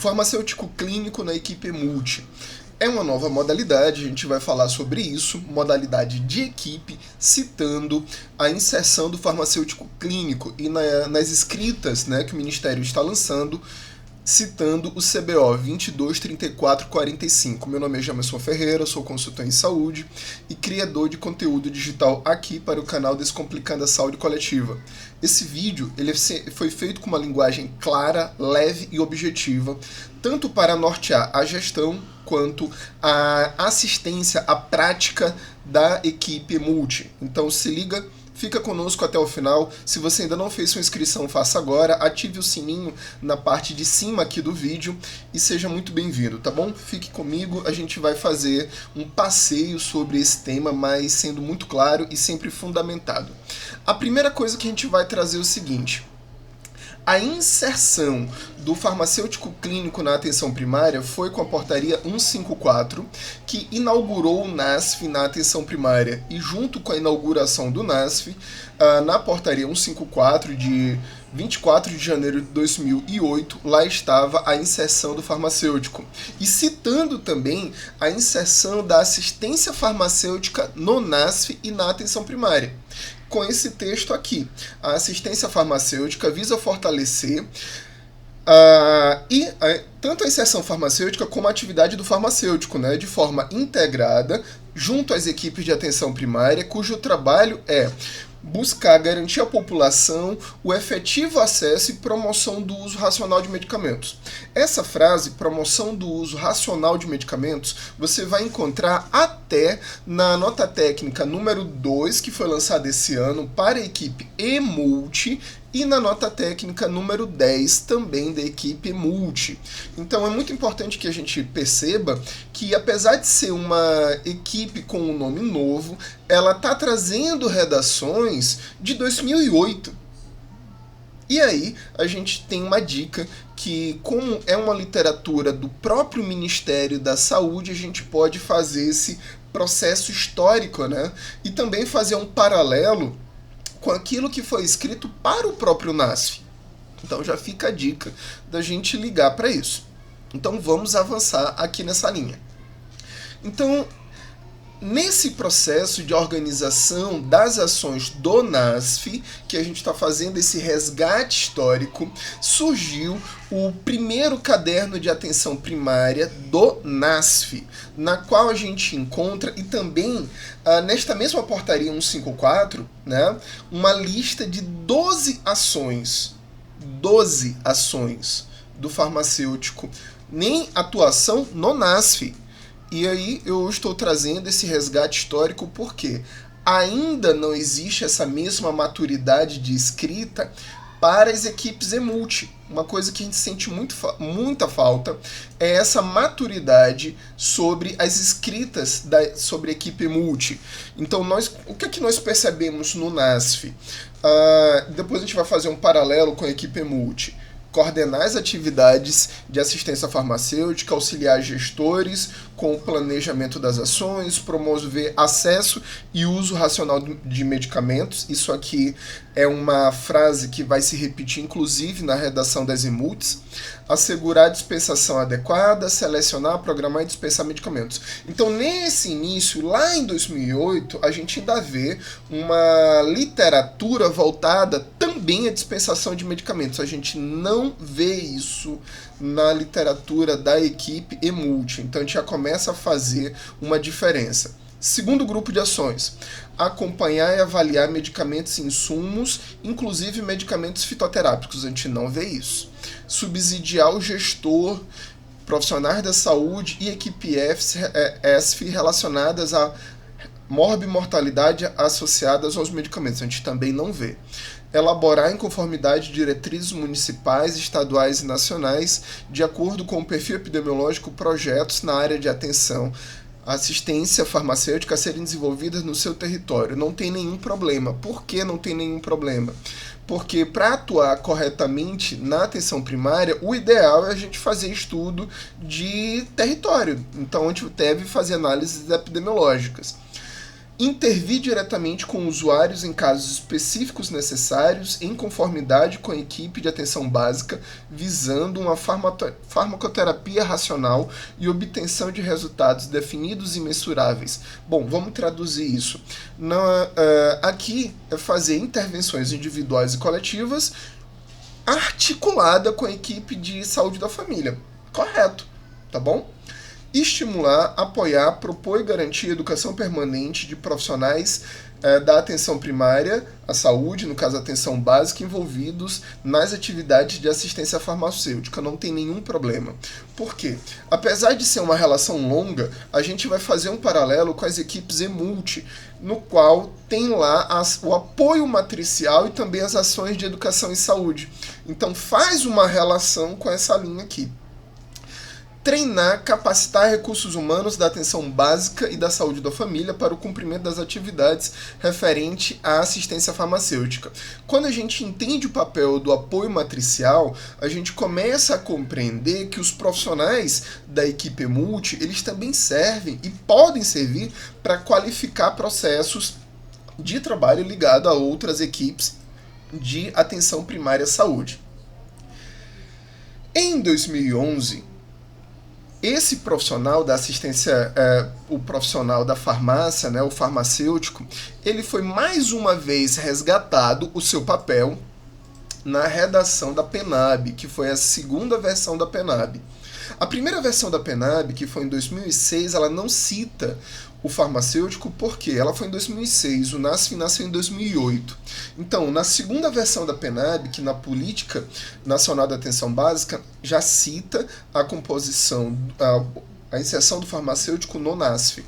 Farmacêutico clínico na equipe multi. É uma nova modalidade, a gente vai falar sobre isso, modalidade de equipe, citando a inserção do farmacêutico clínico e nas escritas, né, que o Ministério está lançando, citando o CBO 223445. Meu nome é Jamerson Ferreira, sou consultor em saúde e criador de conteúdo digital aqui para o canal Descomplicando a Saúde Coletiva. Esse vídeo ele foi feito com uma linguagem clara, leve e objetiva, tanto para nortear a gestão quanto a assistência à prática da equipe multi. Então se liga, fica conosco até o final. Se você ainda não fez sua inscrição, faça agora, ative o sininho na parte de cima aqui do vídeo e seja muito bem-vindo, tá bom? Fique comigo, a gente vai fazer um passeio sobre esse tema, mas sendo muito claro e sempre fundamentado. A primeira coisa que a gente vai trazer é o seguinte: a inserção do farmacêutico clínico na atenção primária foi com a portaria 154, que inaugurou o NASF na atenção primária. E junto com a inauguração do NASF, na portaria 154 de 24 de janeiro de 2008, lá estava a inserção do farmacêutico. E citando também a inserção da assistência farmacêutica no NASF e na atenção primária. Com esse texto aqui, a assistência farmacêutica visa fortalecer tanto a inserção farmacêutica como a atividade do farmacêutico, né, de forma integrada junto às equipes de atenção primária, cujo trabalho é buscar garantir à população o efetivo acesso e promoção do uso racional de medicamentos. Essa frase, promoção do uso racional de medicamentos, você vai encontrar até na nota técnica número 2, que foi lançada esse ano para a equipe E-Multi, e na nota técnica número 10, também da equipe multi. Então é muito importante que a gente perceba que, apesar de ser uma equipe com um nome novo, ela está trazendo redações de 2008. E aí a gente tem uma dica que, como é uma literatura do próprio Ministério da Saúde, a gente pode fazer esse processo histórico, né? E também fazer um paralelo com aquilo que foi escrito para o próprio NASF. Então já fica a dica da gente ligar para isso. Então vamos avançar aqui nessa linha. Então, nesse processo de organização das ações do NASF, que a gente está fazendo esse resgate histórico, surgiu o primeiro caderno de atenção primária do NASF, na qual a gente encontra, e também nesta mesma portaria 154, né, uma lista de 12 ações do farmacêutico em atuação no NASF. E aí eu estou trazendo esse resgate histórico porque ainda não existe essa mesma maturidade de escrita para as equipes E-Multi. Uma coisa que a gente sente muita falta é essa maturidade sobre as escritas sobre a equipe E-Multi. Então, o que é que nós percebemos no NASF? Depois a gente vai fazer um paralelo com a equipe E-Multi. Coordenar as atividades de assistência farmacêutica, auxiliar gestores com o planejamento das ações, promover acesso e uso racional de medicamentos. Isso aqui é uma frase que vai se repetir inclusive na redação das E-Multis. Assegurar a dispensação adequada, selecionar, programar e dispensar medicamentos. Então, nesse início, lá em 2008, a gente ainda vê uma literatura voltada também à dispensação de medicamentos. A gente não vê isso na literatura da equipe E-Multi. Então, a gente já começa a fazer uma diferença. Segundo grupo de ações: acompanhar e avaliar medicamentos e insumos, inclusive medicamentos fitoterápicos. A gente não vê isso. Subsidiar o gestor, profissionais da saúde e equipe ESF relacionadas à morbimortalidade associadas aos medicamentos. A gente também não vê. Elaborar em conformidade diretrizes municipais, estaduais e nacionais, de acordo com o perfil epidemiológico, projetos na área de atenção assistência farmacêutica a serem desenvolvidas no seu território. Não tem nenhum problema. Por que não tem nenhum problema? Porque para atuar corretamente na atenção primária, o ideal é a gente fazer estudo de território. Então, a gente deve fazer análises epidemiológicas. intervir diretamente com usuários em casos específicos necessários, em conformidade com a equipe de atenção básica, visando uma farmacoterapia racional e obtenção de resultados definidos e mensuráveis. Bom, vamos traduzir isso. Aqui é fazer intervenções individuais e coletivas articulada com a equipe de saúde da família. Correto, tá bom? Estimular, apoiar, propor e garantir educação permanente de profissionais da atenção primária, a saúde, no caso a atenção básica, envolvidos nas atividades de assistência farmacêutica. Não tem nenhum problema. Por quê? Apesar de ser uma relação longa, a gente vai fazer um paralelo com as equipes EMULT, no qual tem lá o apoio matricial e também as ações de educação e saúde. Então faz uma relação com essa linha aqui. Treinar, capacitar recursos humanos da atenção básica e da saúde da família para o cumprimento das atividades referente à assistência farmacêutica. Quando a gente entende o papel do apoio matricial, a gente começa a compreender que os profissionais da equipe EMULT, eles também servem e podem servir para qualificar processos de trabalho ligado a outras equipes de atenção primária à saúde. Em 2011, esse profissional da assistência, o profissional da farmácia, né, o farmacêutico, ele foi mais uma vez resgatado o seu papel na redação da PENAB, que foi a segunda versão da PENAB. A primeira versão da PENAB, que foi em 2006, ela não cita o farmacêutico porque ela foi em 2006, o NASF nasceu em 2008. Então, na segunda versão da PENAB, que na Política Nacional da Atenção Básica, já cita a composição, a inserção do farmacêutico no NASF,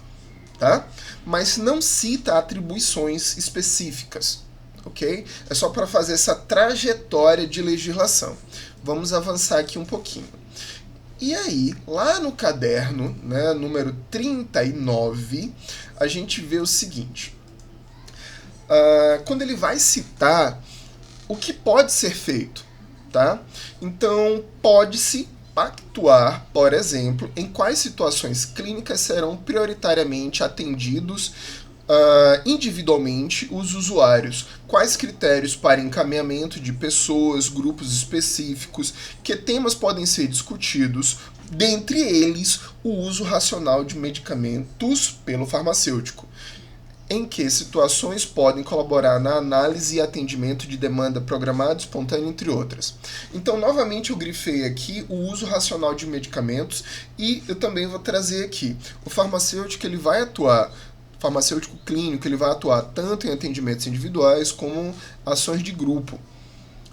tá? Mas não cita atribuições específicas, ok? É só para fazer essa trajetória de legislação. Vamos avançar aqui um pouquinho. E aí, lá no caderno, né, número 39, a gente vê o seguinte. Quando ele vai citar o que pode ser feito, tá? Então, pode-se pactuar, por exemplo, em quais situações clínicas serão prioritariamente atendidos individualmente os usuários, quais critérios para encaminhamento de pessoas, grupos específicos, que temas podem ser discutidos, dentre eles o uso racional de medicamentos pelo farmacêutico, em que situações podem colaborar na análise e atendimento de demanda programada, espontânea, entre outras. Então, novamente, eu grifei aqui o uso racional de medicamentos e eu também vou trazer aqui o farmacêutico, ele vai atuar farmacêutico clínico, ele vai atuar tanto em atendimentos individuais como ações de grupo.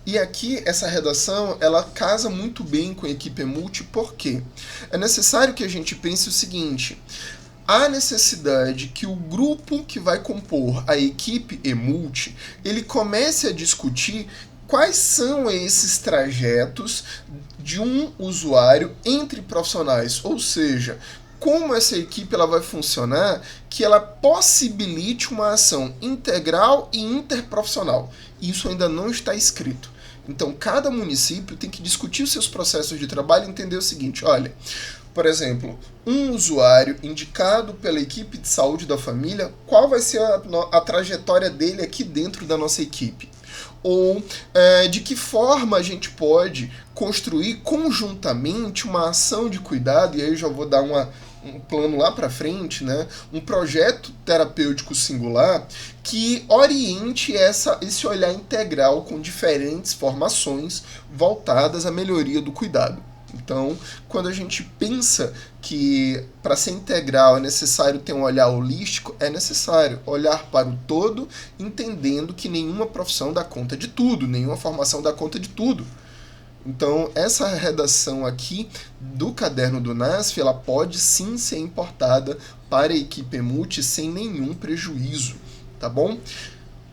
E aqui, essa redação, ela casa muito bem com a equipe EMULT, porque é necessário que a gente pense o seguinte: há necessidade que o grupo que vai compor a equipe EMULT, ele comece a discutir quais são esses trajetos de um usuário entre profissionais, ou seja, como essa equipe ela vai funcionar, que ela possibilite uma ação integral e interprofissional. Isso ainda não está escrito. Então, cada município tem que discutir os seus processos de trabalho e entender o seguinte: olha, por exemplo, um usuário indicado pela equipe de saúde da família, qual vai ser a trajetória dele aqui dentro da nossa equipe? Ou de que forma a gente pode construir conjuntamente uma ação de cuidado, e aí eu já vou dar um plano lá para frente, né? Um projeto terapêutico singular que oriente esse olhar integral com diferentes formações voltadas à melhoria do cuidado. Então, quando a gente pensa que para ser integral é necessário ter um olhar holístico, é necessário olhar para o todo, entendendo que nenhuma profissão dá conta de tudo, nenhuma formação dá conta de tudo. Então, essa redação aqui do caderno do NASF, ela pode sim ser importada para a equipe EMULT sem nenhum prejuízo, tá bom?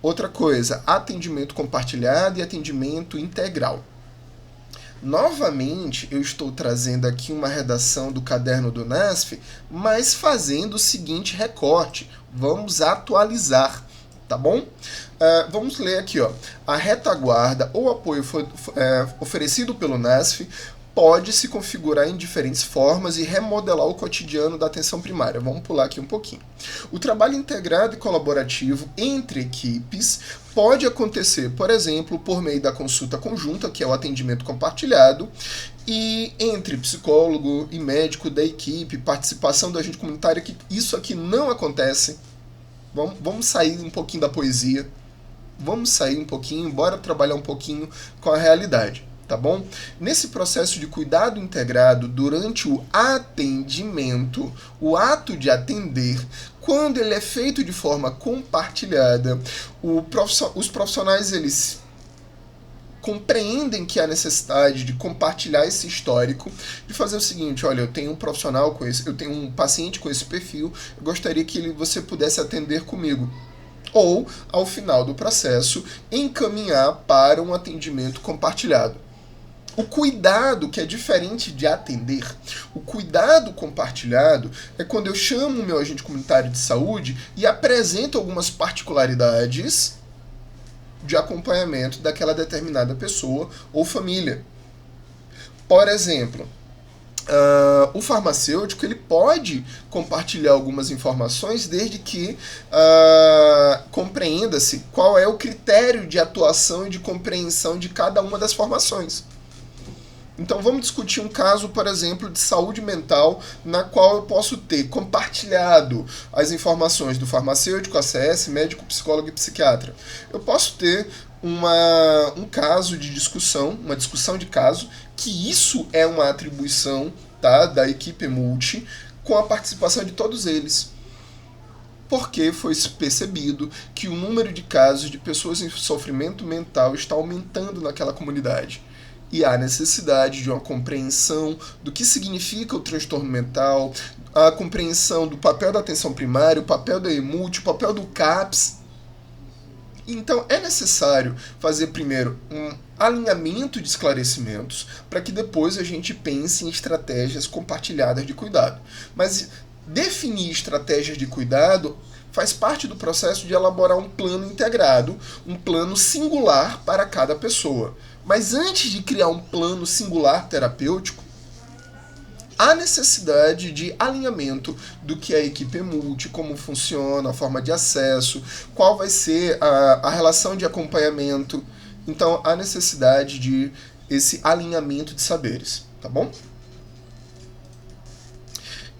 Outra coisa, atendimento compartilhado e atendimento integral. Novamente, eu estou trazendo aqui uma redação do caderno do NASF, mas fazendo o seguinte recorte: vamos atualizar, tá bom? Vamos ler aqui, ó. A retaguarda ou apoio oferecido pelo NASF pode se configurar em diferentes formas e remodelar o cotidiano da atenção primária. Vamos pular aqui um pouquinho. O trabalho integrado e colaborativo entre equipes pode acontecer, por exemplo, por meio da consulta conjunta, que é o atendimento compartilhado, e entre psicólogo e médico da equipe, participação do agente comunitário, que isso aqui não acontece. Vamos sair um pouquinho da poesia, vamos sair um pouquinho, bora trabalhar um pouquinho com a realidade. Tá bom? Nesse processo de cuidado integrado, durante o atendimento, o ato de atender, quando ele é feito de forma compartilhada, os profissionais eles compreendem que há necessidade de compartilhar esse histórico, de fazer o seguinte: olha, eu tenho um profissional com esse, eu tenho um paciente com esse perfil, eu gostaria que você pudesse atender comigo. Ou, ao final do processo, encaminhar para um atendimento compartilhado. O cuidado, que é diferente de atender, o cuidado compartilhado é quando eu chamo o meu agente comunitário de saúde e apresento algumas particularidades de acompanhamento daquela determinada pessoa ou família. Por exemplo, o farmacêutico ele pode compartilhar algumas informações desde que compreenda-se qual é o critério de atuação e de compreensão de cada uma das formações. Então vamos discutir um caso, por exemplo, de saúde mental, na qual eu posso ter compartilhado as informações do farmacêutico, ACS, médico, psicólogo e psiquiatra. Eu posso ter um caso de discussão, uma discussão de caso, que isso é uma atribuição, tá, da equipe multi, com a participação de todos eles. Porque foi percebido que o número de casos de pessoas em sofrimento mental está aumentando naquela comunidade. E há necessidade de uma compreensão do que significa o transtorno mental, a compreensão do papel da atenção primária, o papel da EMULT, o papel do CAPS. Então é necessário fazer primeiro um alinhamento de esclarecimentos para que depois a gente pense em estratégias compartilhadas de cuidado. Mas definir estratégias de cuidado faz parte do processo de elaborar um plano integrado, um plano singular para cada pessoa. Mas antes de criar um plano singular terapêutico, há necessidade de alinhamento do que é a equipe multi, como funciona, a forma de acesso, qual vai ser a relação de acompanhamento. Então, há necessidade de esse alinhamento de saberes, tá bom?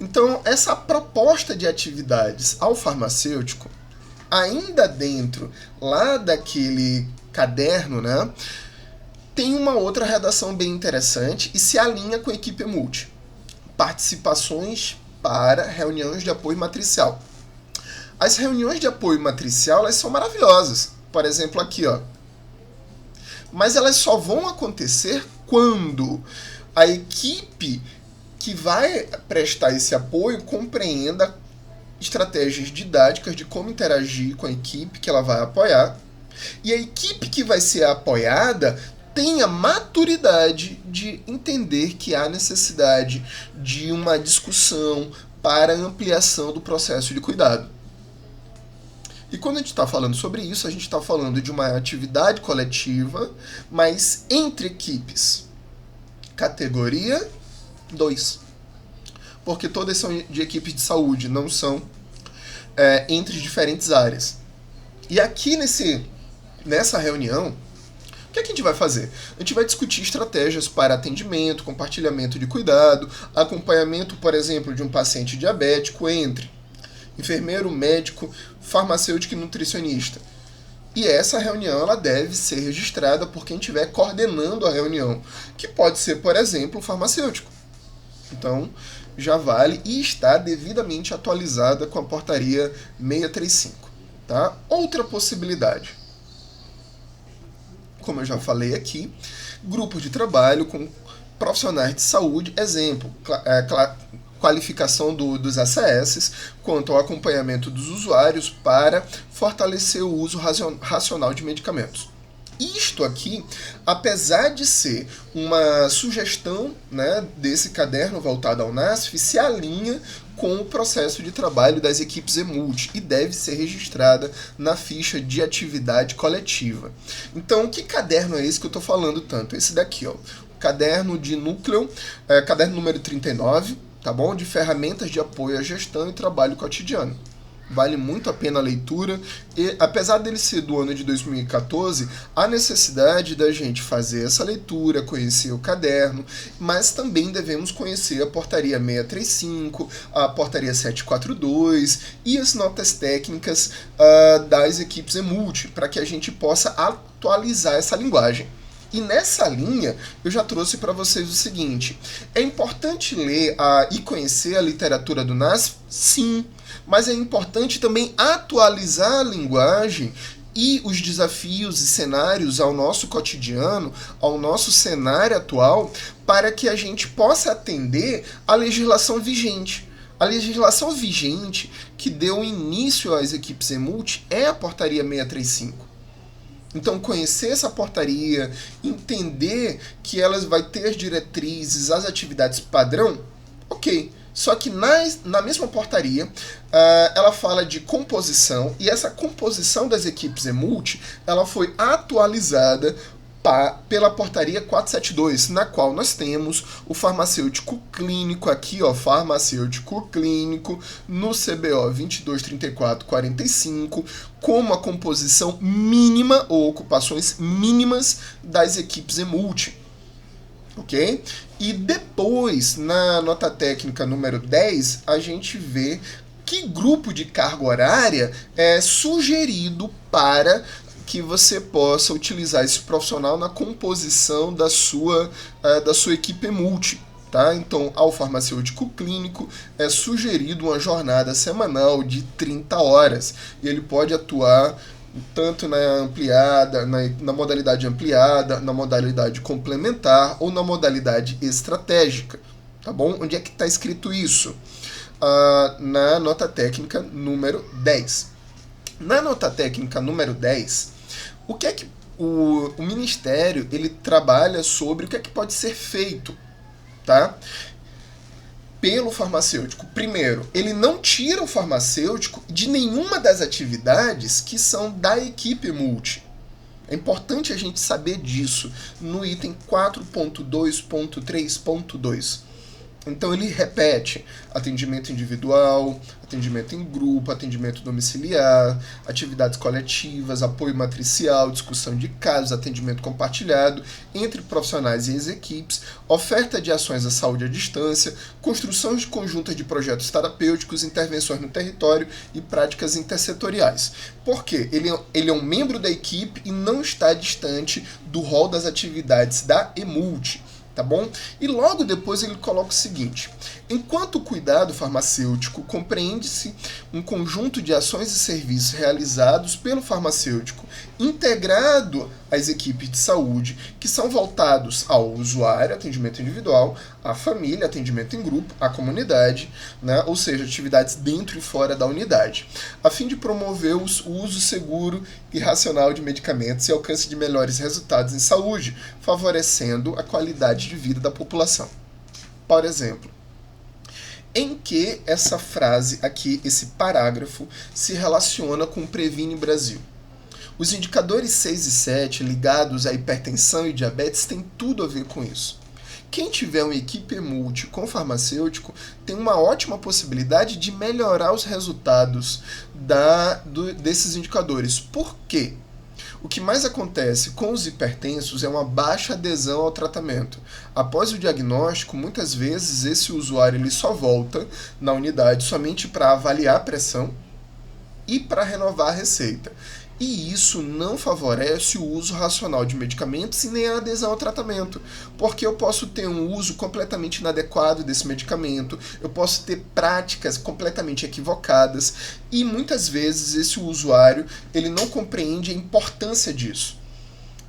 Então, essa proposta de atividades ao farmacêutico, ainda dentro lá daquele caderno, né, tem uma outra redação bem interessante e se alinha com a equipe multi. Participações para reuniões de apoio matricial. As reuniões de apoio matricial, elas são maravilhosas. Por exemplo, aqui, ó. Mas elas só vão acontecer quando a equipe que vai prestar esse apoio compreenda estratégias didáticas de como interagir com a equipe que ela vai apoiar. E a equipe que vai ser apoiada tenha maturidade de entender que há necessidade de uma discussão para ampliação do processo de cuidado. E quando a gente está falando sobre isso, a gente está falando de uma atividade coletiva, mas entre equipes. Categoria 2. Porque todas são de equipes de saúde, não são entre diferentes áreas. E aqui nessa reunião, o que a gente vai fazer? A gente vai discutir estratégias para atendimento, compartilhamento de cuidado, acompanhamento, por exemplo, de um paciente diabético entre enfermeiro, médico, farmacêutico e nutricionista. E essa reunião ela deve ser registrada por quem estiver coordenando a reunião, que pode ser, por exemplo, o farmacêutico. Então, já vale e está devidamente atualizada com a portaria 635. Tá? Outra possibilidade. Como eu já falei aqui, grupo de trabalho com profissionais de saúde, exemplo, qualificação dos ACS quanto ao acompanhamento dos usuários para fortalecer o uso racional de medicamentos. Isto aqui, apesar de ser uma sugestão, né, desse caderno voltado ao NASF, se alinha com o processo de trabalho das equipes EMULT e deve ser registrada na ficha de atividade coletiva. Então, que caderno é esse que eu estou falando tanto? Esse daqui, ó, caderno de núcleo, caderno número 39, tá bom? De ferramentas de apoio à gestão e trabalho cotidiano. Vale muito a pena a leitura, e apesar dele ser do ano de 2014, há necessidade da gente fazer essa leitura, conhecer o caderno, mas também devemos conhecer a portaria 635, a portaria 742 e as notas técnicas das equipes EMULT, para que a gente possa atualizar essa linguagem. E nessa linha, eu já trouxe para vocês o seguinte: é importante ler e conhecer a literatura do NASF? Sim, mas é importante também atualizar a linguagem e os desafios e cenários ao nosso cotidiano, ao nosso cenário atual, para que a gente possa atender à legislação vigente. A legislação vigente que deu início às equipes EMULT é a portaria 635. Então, conhecer essa portaria, entender que ela vai ter as diretrizes, as atividades padrão, ok. Só que na mesma portaria, ela fala de composição, e essa composição das equipes EMULT, ela foi atualizada pela portaria 472, na qual nós temos o farmacêutico clínico aqui, ó, farmacêutico clínico no CBO 223445, como a composição mínima ou ocupações mínimas das equipes EMULT. Ok? E depois, na nota técnica número 10, a gente vê que grupo de carga horária é sugerido para que você possa utilizar esse profissional na composição da sua equipe EMULT. Tá? Então, ao farmacêutico clínico é sugerido uma jornada semanal de 30 horas. E ele pode atuar tanto na modalidade ampliada, na modalidade complementar ou na modalidade estratégica. Tá bom? Onde é que está escrito isso? Na nota técnica número 10. Na nota técnica número 10, o que é que o Ministério ele trabalha sobre o que é que pode ser feito, tá? Pelo farmacêutico. Primeiro, ele não tira o farmacêutico de nenhuma das atividades que são da equipe EMULT. É importante a gente saber disso no item 4.2.3.2. Então ele repete atendimento individual, atendimento em grupo, atendimento domiciliar, atividades coletivas, apoio matricial, discussão de casos, atendimento compartilhado entre profissionais e as equipes, oferta de ações à saúde à distância, construção conjunta de projetos terapêuticos, intervenções no território e práticas intersetoriais. Por quê? Ele é um membro da equipe e não está distante do rol das atividades da EMULT. Tá bom? E logo depois ele coloca o seguinte: enquanto o cuidado farmacêutico compreende-se um conjunto de ações e serviços realizados pelo farmacêutico integrado às equipes de saúde que são voltados ao usuário, atendimento individual, à família, atendimento em grupo, à comunidade, né? Ou seja, atividades dentro e fora da unidade, a fim de promover o uso seguro e racional de medicamentos e alcance de melhores resultados em saúde, favorecendo a qualidade de vida da população. Por exemplo, em que essa frase aqui, esse parágrafo, se relaciona com o Previne Brasil? Os indicadores 6 e 7 ligados à hipertensão e diabetes têm tudo a ver com isso. Quem tiver uma equipe EMULT com farmacêutico tem uma ótima possibilidade de melhorar os resultados desses indicadores. Por quê? O que mais acontece com os hipertensos é uma baixa adesão ao tratamento. Após o diagnóstico, muitas vezes esse usuário ele só volta na unidade somente para avaliar a pressão e para renovar a receita. E isso não favorece o uso racional de medicamentos e nem a adesão ao tratamento, porque eu posso ter um uso completamente inadequado desse medicamento, eu posso ter práticas completamente equivocadas e muitas vezes esse usuário ele não compreende a importância disso.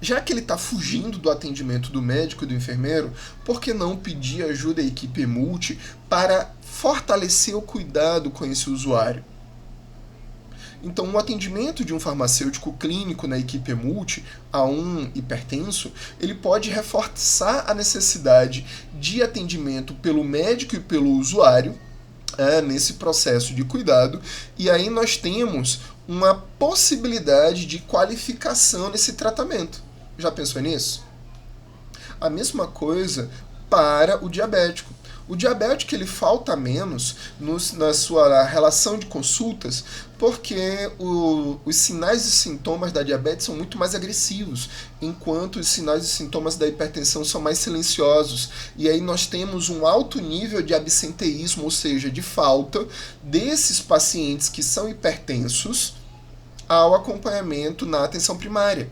Já que ele está fugindo do atendimento do médico e do enfermeiro, por que não pedir ajuda à equipe EMULT para fortalecer o cuidado com esse usuário? Então, o atendimento de um farmacêutico clínico na equipe EMULT a um hipertenso, ele pode reforçar a necessidade de atendimento pelo médico e pelo usuário nesse processo de cuidado, e aí nós temos uma possibilidade de qualificação nesse tratamento. Já pensou nisso? A mesma coisa para o diabético. O diabético ele falta menos na sua relação de consultas porque os sinais e sintomas da diabetes são muito mais agressivos, enquanto os sinais e sintomas da hipertensão são mais silenciosos. E aí nós temos um alto nível de absenteísmo, ou seja, de falta desses pacientes que são hipertensos ao acompanhamento na atenção primária.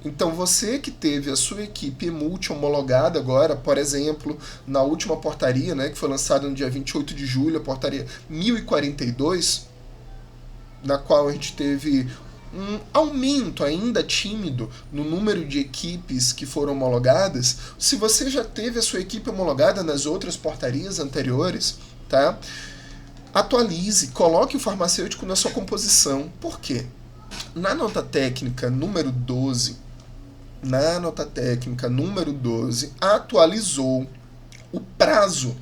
Então você que teve a sua equipe multi-homologada agora, por exemplo, na última portaria, né, que foi lançada no dia 28 de julho, a portaria 1042, na qual a gente teve um aumento ainda tímido no número de equipes que foram homologadas. Se você já teve a sua equipe homologada nas outras portarias anteriores, tá? Atualize, coloque o farmacêutico na sua composição. Por quê? Na nota técnica número 12, atualizou o prazo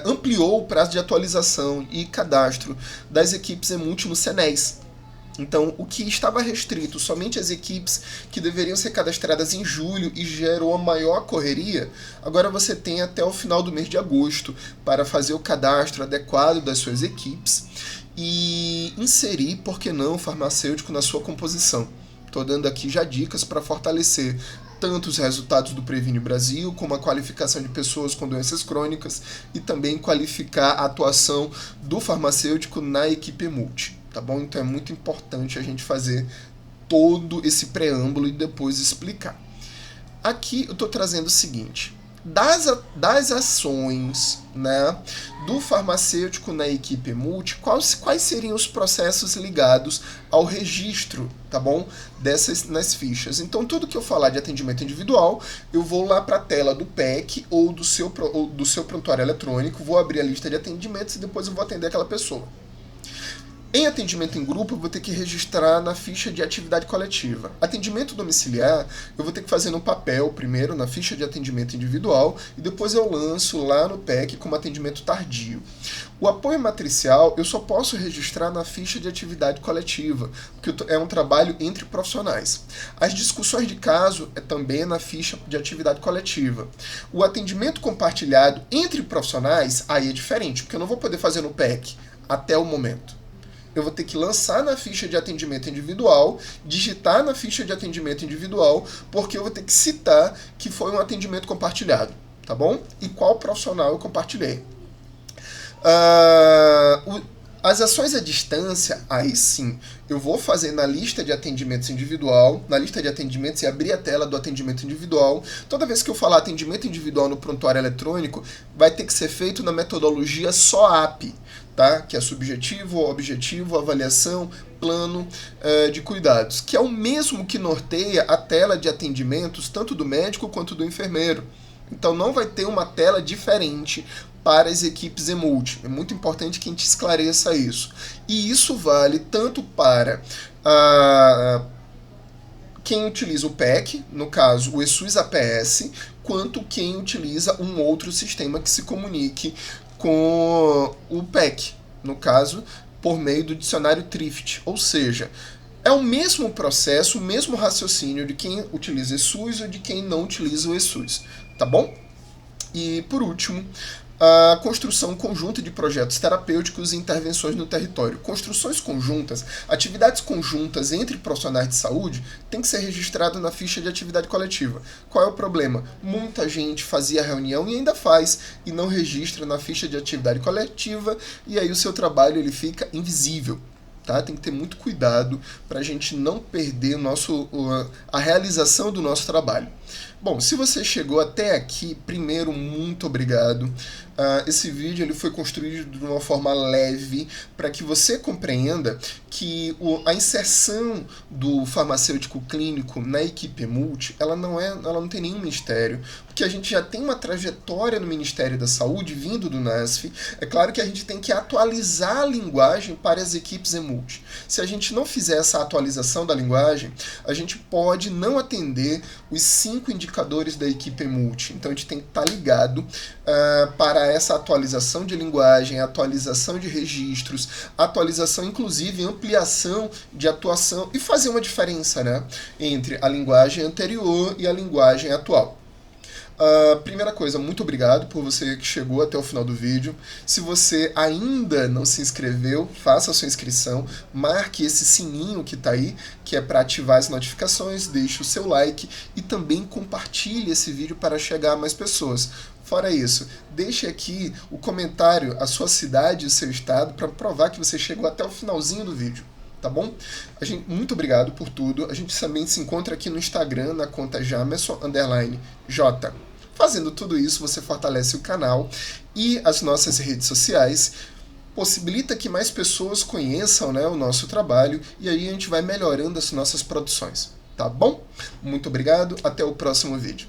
ampliou o prazo de atualização e cadastro das equipes EMULT no CENES. Então, o que estava restrito somente às equipes que deveriam ser cadastradas em julho e gerou a maior correria, agora você tem até o final do mês de agosto para fazer o cadastro adequado das suas equipes e inserir, por que não, o farmacêutico na sua composição. Estou dando aqui já dicas para fortalecer tanto os resultados do Previne Brasil, como a qualificação de pessoas com doenças crônicas e também qualificar a atuação do farmacêutico na equipe EMULT, tá bom? Então é muito importante a gente fazer todo esse preâmbulo e depois explicar. Aqui eu estou trazendo o seguinte: das ações, né, do farmacêutico na equipe EMULT, quais seriam os processos ligados ao registro, tá bom, nas fichas. Então, tudo que eu falar de atendimento individual, eu vou lá para a tela do PEC ou do seu prontuário eletrônico, vou abrir a lista de atendimentos e depois eu vou atender aquela pessoa. Em atendimento em grupo, eu vou ter que registrar na ficha de atividade coletiva. Atendimento domiciliar, eu vou ter que fazer no papel primeiro, na ficha de atendimento individual, e depois eu lanço lá no PEC como atendimento tardio. O apoio matricial, eu só posso registrar na ficha de atividade coletiva, porque é um trabalho entre profissionais. As discussões de caso é também na ficha de atividade coletiva. O atendimento compartilhado entre profissionais, aí é diferente, porque eu não vou poder fazer no PEC até o momento. Eu vou ter que lançar na ficha de atendimento individual, digitar na ficha de atendimento individual, porque eu vou ter que citar que foi um atendimento compartilhado, tá bom? E qual profissional eu compartilhei. As ações à distância, aí sim, eu vou fazer na lista de atendimentos individual, na lista de atendimentos e abrir a tela do atendimento individual. Toda vez que eu falar atendimento individual no prontuário eletrônico, vai ter que ser feito na metodologia SOAP, tá? Que é subjetivo, objetivo, avaliação, plano de cuidados, que é o mesmo que norteia a tela de atendimentos tanto do médico quanto do enfermeiro. Então não vai ter uma tela diferente para as equipes EMULT. É muito importante que a gente esclareça isso. E isso vale tanto para quem utiliza o PEC, no caso o ESUS APS, quanto quem utiliza um outro sistema que se comunique com o PEC, no caso, por meio do dicionário TRIFT. Ou seja, é o mesmo processo, o mesmo raciocínio de quem utiliza ESUS ou de quem não utiliza o ESUS, tá bom? E, por último, a construção conjunta de projetos terapêuticos e intervenções no território. Construções conjuntas, atividades conjuntas entre profissionais de saúde tem que ser registrado na ficha de atividade coletiva. Qual é o problema? Muita gente fazia reunião e ainda faz, e não registra na ficha de atividade coletiva, e aí o seu trabalho ele fica invisível. Tá? Tem que ter muito cuidado para a gente não perder a realização do nosso trabalho. Bom, se você chegou até aqui, primeiro, muito obrigado. Esse vídeo ele foi construído de uma forma leve para que você compreenda que a inserção do farmacêutico clínico na equipe EMULT, ela não tem nenhum mistério, porque a gente já tem uma trajetória no Ministério da Saúde vindo do NASF. É claro que a gente tem que atualizar a linguagem para as equipes EMULT. Se a gente não fizer essa atualização da linguagem, a gente pode não atender os 5 indicadores modificadores da equipe multi. Então a gente tem que estar ligado para essa atualização de linguagem, atualização de registros, atualização inclusive ampliação de atuação e fazer uma diferença, né, entre a linguagem anterior e a linguagem atual. Primeira coisa, muito obrigado por você que chegou até o final do vídeo. Se você ainda não se inscreveu, faça a sua inscrição, marque esse sininho que está aí, que é para ativar as notificações, deixe o seu like e também compartilhe esse vídeo para chegar a mais pessoas. Fora isso, deixe aqui o comentário, a sua cidade e o seu estado, para provar que você chegou até o finalzinho do vídeo. Tá bom? Muito obrigado por tudo. A gente também se encontra aqui no Instagram, na conta Jamerson_J. Fazendo tudo isso, você fortalece o canal e as nossas redes sociais, possibilita que mais pessoas conheçam, né, o nosso trabalho, e aí a gente vai melhorando as nossas produções. Tá bom? Muito obrigado, até o próximo vídeo.